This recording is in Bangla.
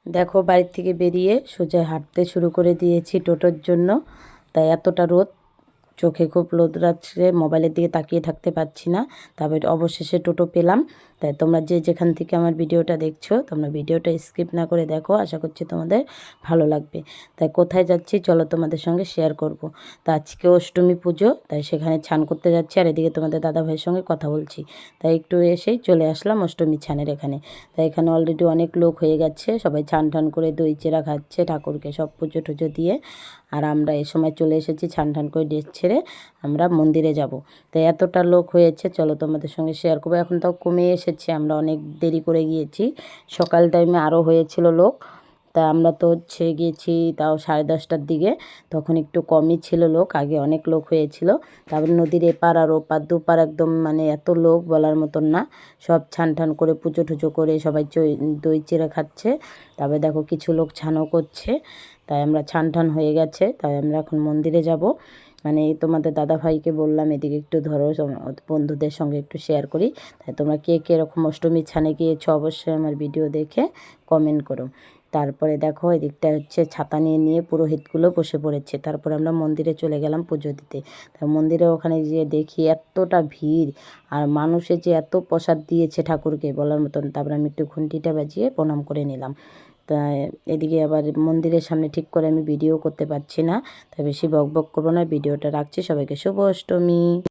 দেখো বাড়ির থেকে বেরিয়ে সোজা হাঁটতে শুরু করে দিয়েছি টোটোর জন্য। তাই এতটা রোদ, চোখে খুব রোদ লাগছে, মোবাইলের দিকে তাকিয়ে থাকতে পারছি না। তারপর অবশেষে টোটো পেলাম। তাই তোমরা যে যেখান থেকে আমার ভিডিওটা দেখছো, তোমরা ভিডিওটা স্কিপ না করে দেখো, আশা করছি তোমাদের ভালো লাগবে। তাই কোথায় যাচ্ছি চলো তোমাদের সঙ্গে শেয়ার করব। তা আজকে অষ্টমী পুজো, তাই সেখানে ছান করতে যাচ্ছি, আর এদিকে তোমাদের দাদা ভাইয়ের সঙ্গে কথা বলছি। তাই একটু এসেই চলে আসলাম অষ্টমী ছানের এখানে। তাই এখানে অলরেডি অনেক লোক হয়ে গেছে, সবাই ছান টান করে দই চিড়া খাচ্ছে ঠাকুরকে সব পুজো টুজো দিয়ে। আর আমরা এই সময় চলে এসেছি ছান টান করে ড্রেস ছেড়ে আমরা মন্দিরে যাব। তাই এতটা লোক হয়েছে, চলো তোমাদের সঙ্গে শেয়ার করবো। এখন তাও কমে এসেছে, আমরা অনেক দেরি করে গিয়েছি, সকাল টাইমে আরও হয়েছিল লোক। তা আমরা তো গিয়েছি তাও 10:30টার দিকে, তখন একটু কমই ছিল লোক, আগে অনেক লোক হয়েছিল। তারপর নদীর এপার আর ওপার দুপার একদম মানে এত লোক বলার মতন না। সব ছান টান করে পুজো টুজো করে সবাই দই চিড়া খাচ্ছে। তারপরে দেখো কিছু লোক ছানও করছে। তাই আমরা ছান টান হয়ে গেছে, তাই আমরা এখন মন্দিরে যাব। মানে তোমাদের দাদা ভাইকে বললাম এদিকে একটু ধরো, বন্ধুদের সঙ্গে একটু শেয়ার করি। তাই তোমরা কে কে এরকম অষ্টমীর ছানে গিয়েছো অবশ্যই আমার ভিডিও দেখে কমেন্ট করো। তারপরে দেখো এদিকটা ছাতা নিয়ে নিয়ে পুরোহিতগুলো বসে পড়েছে। তারপরে আমরা মন্দিরে চলে গেলাম পুজো দিতে। তা মন্দিরে ওখানে গিয়ে দেখি এতটা ভিড়, আর মানুষে যে এত প্রসাদ দিয়েছে ঠাকুরকে বলার মতন। তারপরে আমি একটু ঘন্টিটা বাজিয়ে প্রণাম করে নিলাম। তা এদিকে আবার মন্দিরের সামনে ঠিক করে আমি ভিডিও করতে পারছি না, তাই বেশি বক বক করবো না, ভিডিওটা রাখছি। সবাইকে শুভ অষ্টমী।